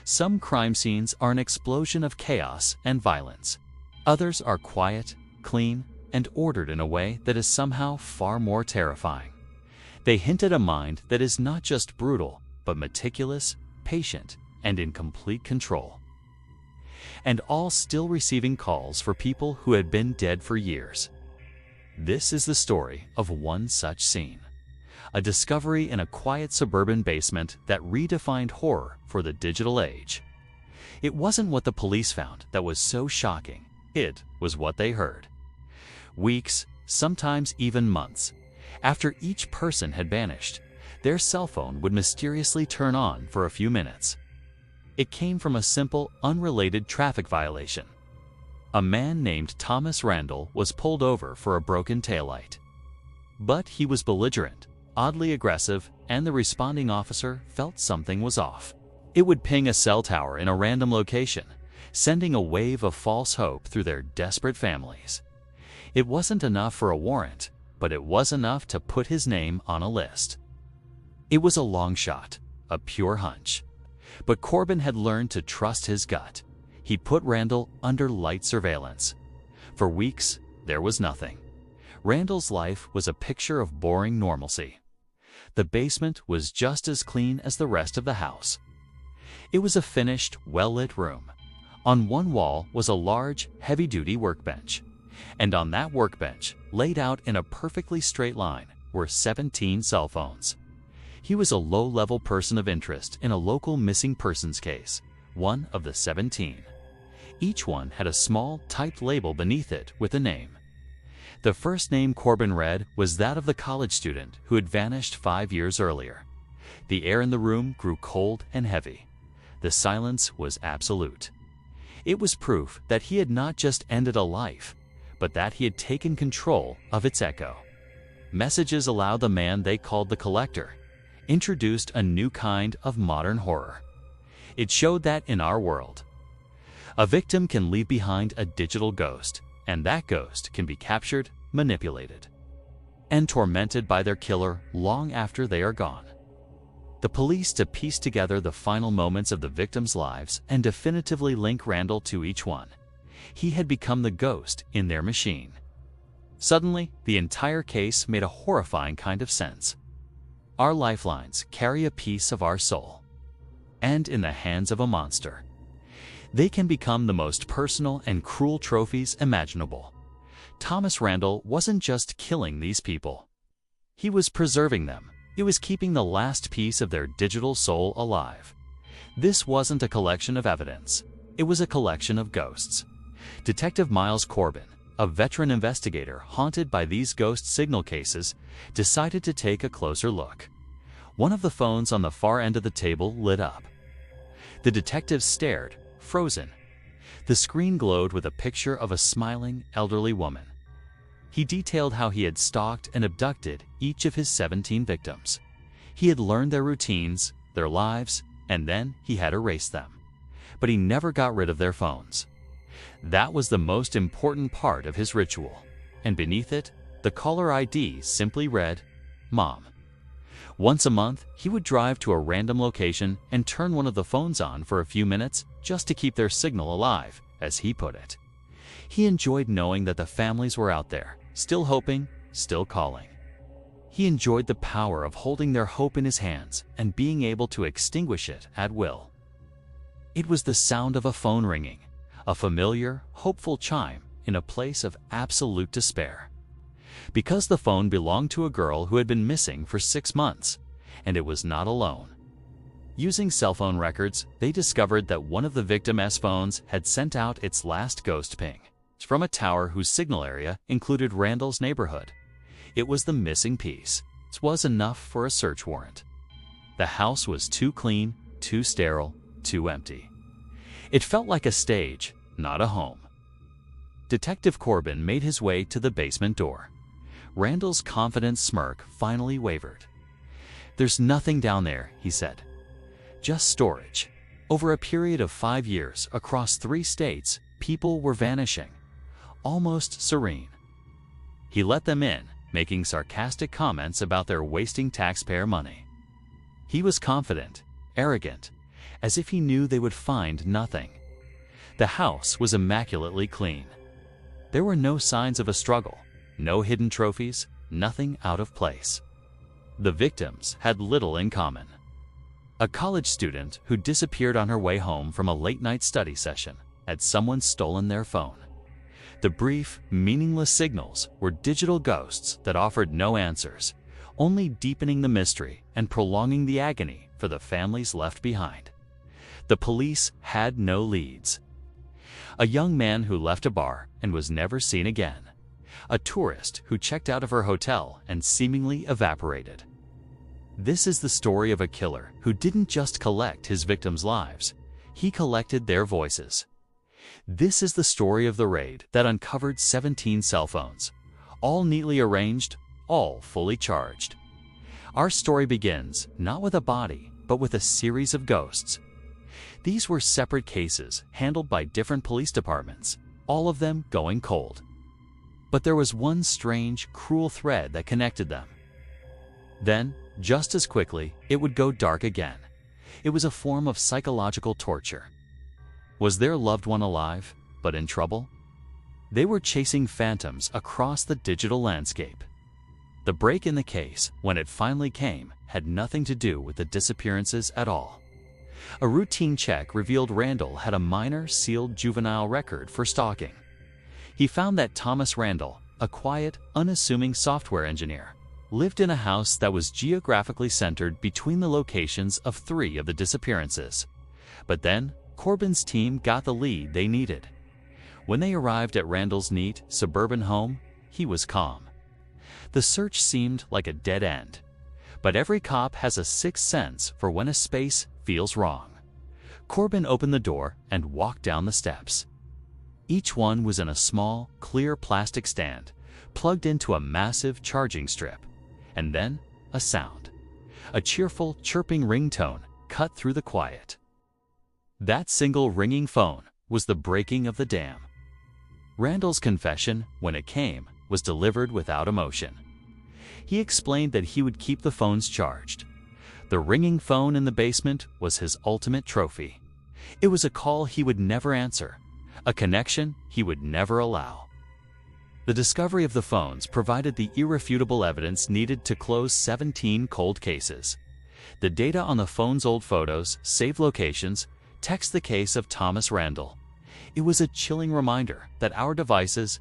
Some crime scenes are an explosion of chaos and violence. Others are quiet, clean, and ordered in a way that is somehow far more terrifying. They hint at a mind that is not just brutal, but meticulous, patient, and in complete control. And all still receiving calls for people who had been dead for years. This is the story of one such scene. A discovery in a quiet suburban basement that redefined horror for the digital age. It wasn't what the police found that was so shocking. It was what they heard. Weeks, sometimes even months, after each person had vanished, their cell phone would mysteriously turn on for a few minutes. It came from a simple, unrelated traffic violation. A man named Thomas Randall was pulled over for a broken taillight. But he was belligerent, oddly aggressive, and the responding officer felt something was off. It would ping a cell tower in a random location, sending a wave of false hope through their desperate families. It wasn't enough for a warrant, but it was enough to put his name on a list. It was a long shot, a pure hunch. But Corbin had learned to trust his gut. He put Randall under light surveillance. For weeks, there was nothing. Randall's life was a picture of boring normalcy. The basement was just as clean as the rest of the house. It was a finished, well-lit room. On one wall was a large, heavy-duty workbench. And on that workbench, laid out in a perfectly straight line, were 17 cell phones. He was a low-level person of interest in a local missing persons case, one of the 17. Each one had a small, typed label beneath it with a name. The first name Corbin read was that of the college student who had vanished 5 years earlier. The air in the room grew cold and heavy. The silence was absolute. It was proof that he had not just ended a life, but that he had taken control of its echo. Messages allowed the man they called the Collector, introduced a new kind of modern horror. It showed that in our world, a victim can leave behind a digital ghost, and that ghost can be captured, manipulated, and tormented by their killer long after they are gone. The police to piece together the final moments of the victims' lives and definitively link Randall to each one. He had become the ghost in their machine. Suddenly, the entire case made a horrifying kind of sense. Our lifelines carry a piece of our soul. And in the hands of a monster, they can become the most personal and cruel trophies imaginable. Thomas Randall wasn't just killing these people. He was preserving them. It was keeping the last piece of their digital soul alive. This wasn't a collection of evidence. It was a collection of ghosts. Detective Miles Corbin, a veteran investigator haunted by these ghost signal cases, decided to take a closer look. One of the phones on the far end of the table lit up. The detective stared, frozen. The screen glowed with a picture of a smiling, elderly woman. He detailed how he had stalked and abducted each of his 17 victims. He had learned their routines, their lives, and then he had erased them. But he never got rid of their phones. That was the most important part of his ritual. And beneath it, the caller ID simply read, Mom. Once a month, he would drive to a random location and turn one of the phones on for a few minutes just to keep their signal alive, as he put it. He enjoyed knowing that the families were out there, still hoping, still calling. He enjoyed the power of holding their hope in his hands and being able to extinguish it at will. It was the sound of a phone ringing, a familiar, hopeful chime in a place of absolute despair. Because the phone belonged to a girl who had been missing for 6 months, and it was not alone. Using cell phone records, they discovered that one of the victim's phones had sent out its last ghost ping from a tower whose signal area included Randall's neighborhood. It was the missing piece. It was enough for a search warrant. The house was too clean, too sterile, too empty. It felt like a stage, not a home. Detective Corbin made his way to the basement door. Randall's confident smirk finally wavered. "There's nothing down there," he said. "Just storage." Over a period of 5 years, across 3 states, people were vanishing, almost serene. He let them in, making sarcastic comments about their wasting taxpayer money. He was confident, arrogant, as if he knew they would find nothing. The house was immaculately clean. There were no signs of a struggle, no hidden trophies, nothing out of place. The victims had little in common. A college student who disappeared on her way home from a late-night study session had someone stolen their phone. The brief, meaningless signals were digital ghosts that offered no answers, only deepening the mystery and prolonging the agony for the families left behind. The police had no leads. A young man who left a bar and was never seen again. A tourist who checked out of her hotel and seemingly evaporated. This is the story of a killer who didn't just collect his victims' lives, he collected their voices. This is the story of the raid that uncovered 17 cell phones, all neatly arranged, all fully charged. Our story begins not with a body, but with a series of ghosts. These were separate cases handled by different police departments, all of them going cold. But there was one strange, cruel thread that connected them. Then, just as quickly, it would go dark again. It was a form of psychological torture. Was their loved one alive, but in trouble? They were chasing phantoms across the digital landscape. The break in the case, when it finally came, had nothing to do with the disappearances at all. A routine check revealed Randall had a minor sealed juvenile record for stalking. He found that Thomas Randall, a quiet, unassuming software engineer, lived in a house that was geographically centered between the locations of 3 of the disappearances. But then, Corbin's team got the lead they needed. When they arrived at Randall's neat, suburban home, he was calm. The search seemed like a dead end. But every cop has a sixth sense for when a space feels wrong. Corbin opened the door and walked down the steps. Each one was in a small, clear plastic stand, plugged into a massive charging strip. And then, a sound. A cheerful, chirping ringtone cut through the quiet. That single ringing phone was the breaking of the dam. Randall's confession, when it came, was delivered without emotion. He explained that he would keep the phones charged. The ringing phone in the basement was his ultimate trophy. It was a call he would never answer, a connection he would never allow. The discovery of the phones provided the irrefutable evidence needed to close 17 cold cases. The data on the phone's old photos, saved locations, text the case of Thomas Randall. It was a chilling reminder that our devices